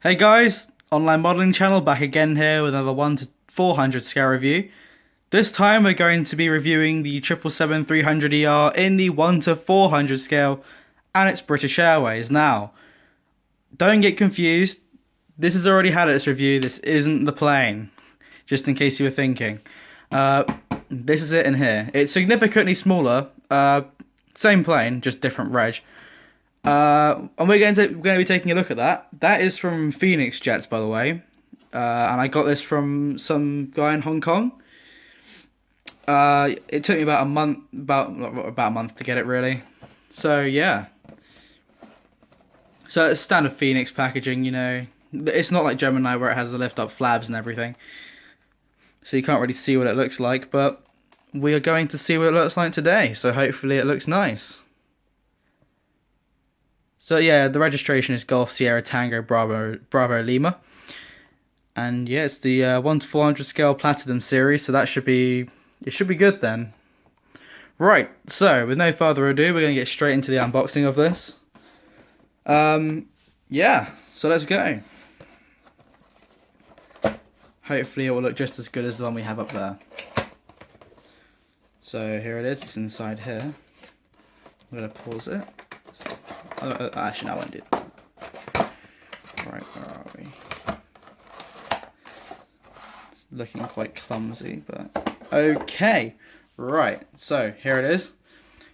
Hey guys, online modelling channel back again here with another 1 to 400 scale review. This time we're going to be reviewing the 777-300ER in the 1 to 400 scale, and it's British Airways. Now, don't get confused, this has already had its review, this isn't the plane, just in case you were thinking. This is it in here. It's significantly smaller, same plane, just different reg. And we're going to be taking a look at that. That is from Phoenix Jets, by the way, and I got this from some guy in Hong Kong. It took me about a month to get it, really. So yeah. So it's standard Phoenix packaging, you know. It's not like Gemini where it has the lift-up flaps and everything, so you can't really see what it looks like. But we are going to see what it looks like today. So hopefully it looks nice. So yeah, the registration is Golf Sierra Tango Bravo Lima, and yeah, it's the 1 to 400 scale Platinum series. So that should be good then. Right. So with no further ado, we're gonna get straight into the unboxing of this. Yeah. So let's go. Hopefully it will look just as good as the one we have up there. So here it is. It's inside here. I'm gonna pause it. Actually, no, I won't do it. Right, where are we? It's looking quite clumsy, but okay. Right, so here it is.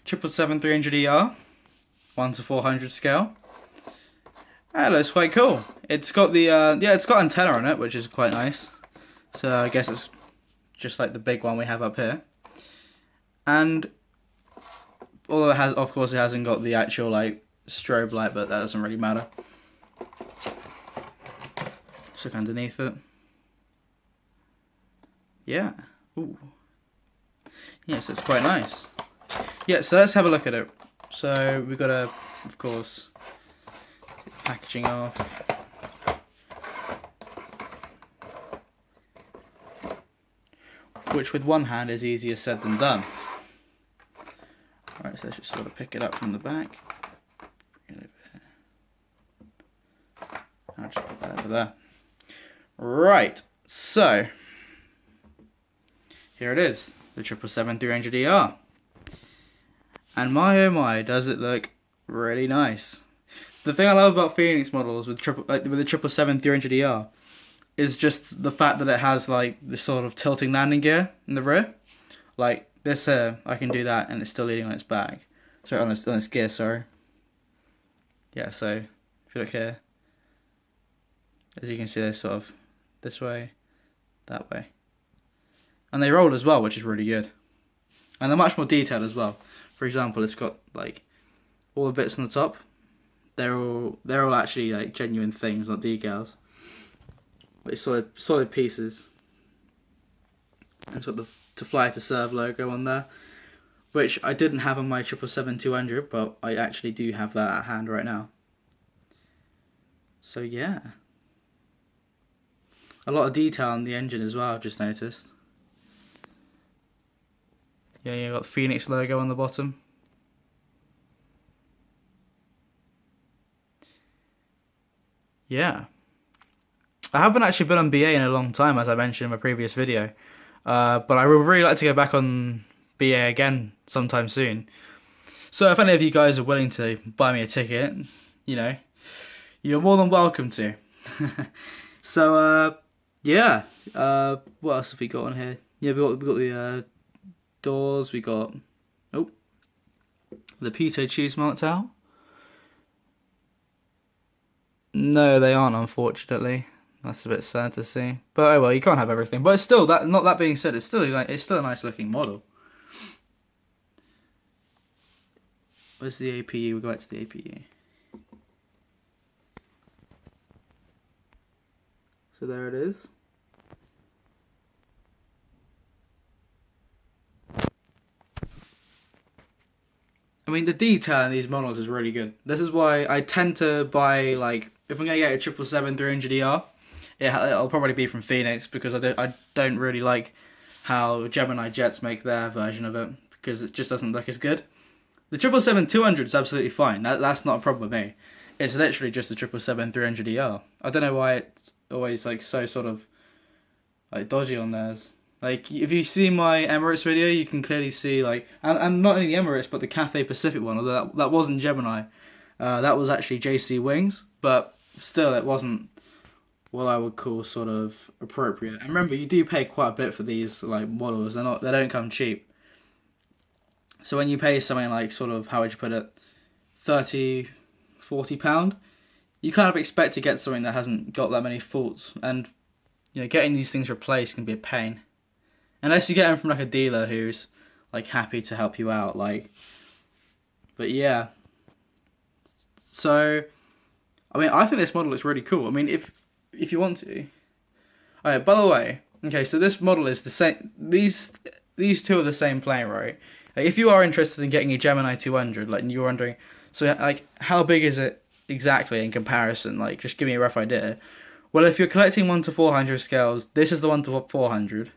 777-300ER, 1 to 400 scale. That looks quite cool. It's got the it's got antenna on it, which is quite nice. So I guess it's just like the big one we have up here. And although it has, of course, it hasn't got the actual like strobe light, but that doesn't really matter. Let's look underneath it. Yeah. Ooh. Yes, it's quite nice. Yeah, so let's have a look at it. So we've got to, of course, get the packaging off. Which with one hand is easier said than done. Alright, so let's just sort of pick it up from the back. I'll just put that over there. Right, so here it is, the 777-300ER. And my oh my, does it look really nice. The thing I love about Phoenix models with the 777-300ER is just the fact that it has like this sort of tilting landing gear in the rear. Like this here, I can do that and it's still leaning on its back. Sorry, on its gear, sorry. Yeah, so if you look here, as you can see, they're sort of this way, that way. And they roll as well, which is really good. And they're much more detailed as well. For example, it's got like all the bits on the top. They're all actually like genuine things, not decals. But it's solid pieces. And it's got the "To Fly to Serve" logo on there, which I didn't have on my 777-200, but I actually do have that at hand right now. So yeah. A lot of detail on the engine as well, I've just noticed. Yeah, you got the Phoenix logo on the bottom. Yeah. I haven't actually been on BA in a long time, as I mentioned in my previous video. But I would really like to go back on BA again sometime soon. So if any of you guys are willing to buy me a ticket, you know, you're more than welcome to. So, yeah. What else have we got on here? Yeah, we got the doors. We got the Pitot cheese marked out. No, they aren't, unfortunately. That's a bit sad to see. But oh well, you can't have everything. But it's still that. Not that being said, it's still a nice looking model. Where's the APU? We'll go back to the APU. So there it is. I mean, the detail in these models is really good. This is why I tend to buy, like, if I'm going to get a 777-300ER, it'll probably be from Phoenix, because I don't really like how Gemini Jets make their version of it, because it just doesn't look as good. The 777-200 is absolutely fine. That's not a problem with me. It's literally just the 777-300ER. I don't know why it's always like so sort of like dodgy on theirs. Like if you see my Emirates video, you can clearly see like, and not only the Emirates but the Cathay Pacific one. Although that wasn't Gemini, that was actually JC Wings. But still, it wasn't what I would call sort of appropriate. And remember, you do pay quite a bit for these like models. They don't come cheap. So when you pay something like sort of, how would you put it, £30-40, you kind of expect to get something that hasn't got that many faults. And you know, getting these things replaced can be a pain, unless you get them from like a dealer who's like happy to help you out. Like, but yeah. So, I mean, I think this model looks really cool. I mean, if you want to. Alright, by the way, okay, so this model is the same. These two are the same plane, right? Like, if you are interested in getting a Gemini 200, like, and you're wondering, so like, how big is it exactly in comparison? Like, just give me a rough idea. Well, if you're collecting 1 to 400 scales, this is the 1 to 400.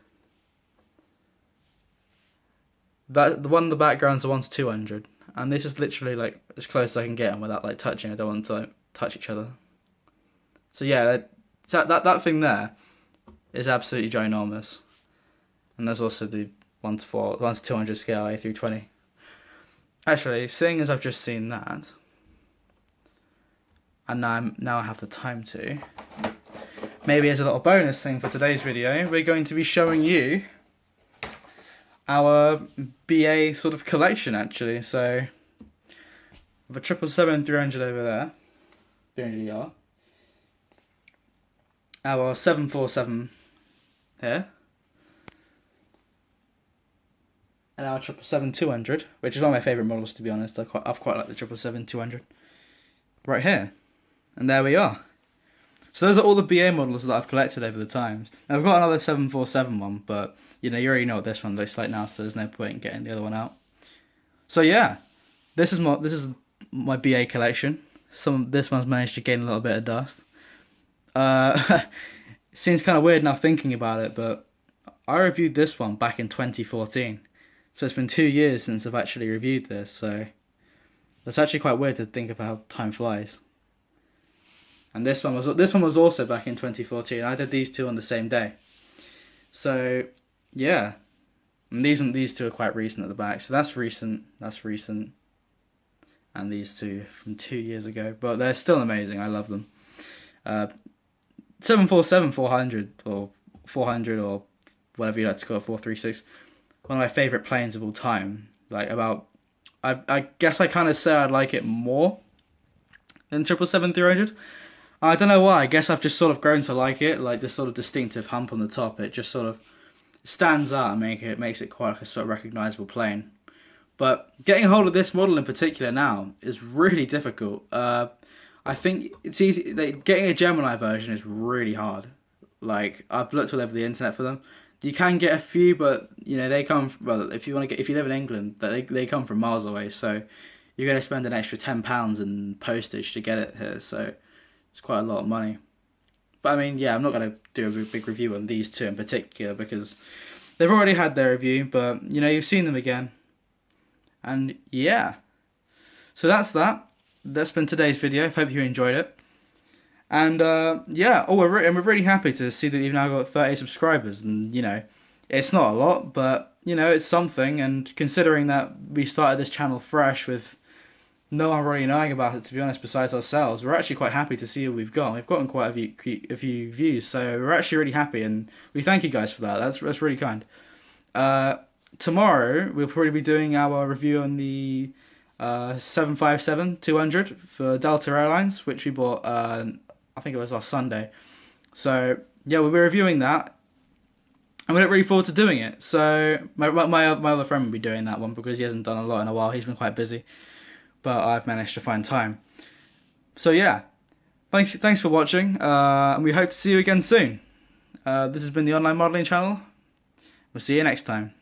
The one in the background is the 1 to 200, and this is literally like as close as I can get them without like touching. I don't want to like, touch each other. So yeah, that thing there is absolutely ginormous. And there's also the 1 to 200 scale A320. Actually, seeing as I've just seen that, and now I have the time to, maybe as a little bonus thing for today's video, we're going to be showing you our BA sort of collection actually. So, the 777-300 over there, 300ER, our 747 here, and our 777-200, which is one of my favourite models to be honest. I've quite like the 777-200 right here, and there we are. So those are all the BA models that I've collected over the times. Now I've got another 747 one, but you know, you already know what this one looks like now, so there's no point in getting the other one out. So yeah, this is my BA collection. This one's managed to gain a little bit of dust. It seems kind of weird now thinking about it, but I reviewed this one back in 2014. So it's been 2 years since I've actually reviewed this, so that's actually quite weird to think of how time flies. And this one was also back in 2014. I did these two on the same day. So yeah, and these two are quite recent at the back. So that's recent, and these two from 2 years ago. But they're still amazing. I love them. 747-400 or 400 or whatever you like to call it, 436. One of my favourite planes of all time. Like I guess I kind of say I'd like it more than 777-300. I don't know why. I guess I've just sort of grown to like it. Like this sort of distinctive hump on the top. It just sort of stands out and makes it quite like a sort of recognisable plane. But getting a hold of this model in particular now is really difficult. I think it's easy. Like, getting a Gemini version is really hard. Like I've looked all over the internet for them. You can get a few, but you know they come from, well, if you live in England, they come from miles away. So you're going to spend an extra £10 in postage to get it here. So it's quite a lot of money. But I mean, yeah, I'm not going to do a big review on these two in particular because they've already had their review. But you know, you've seen them again, and yeah. So that's that. That's been today's video. I hope you enjoyed it. And yeah, we're really happy to see that we've now got 30 subscribers. And you know, it's not a lot, but you know, it's something. And considering that we started this channel fresh with no one really knowing about it, to be honest, besides ourselves, we're actually quite happy to see what we've got. We've gotten quite a few views, so we're actually really happy, and we thank you guys for that. That's really kind. Tomorrow we'll probably be doing our review on the 757-200 for Delta Airlines, which we bought. I think it was last Sunday. So yeah, we'll be reviewing that, and we look really forward to doing it. So my other friend will be doing that one because he hasn't done a lot in a while. He's been quite busy, but I've managed to find time. So yeah, thanks for watching, and we hope to see you again soon. This has been the Online Modelling Channel. We'll see you next time.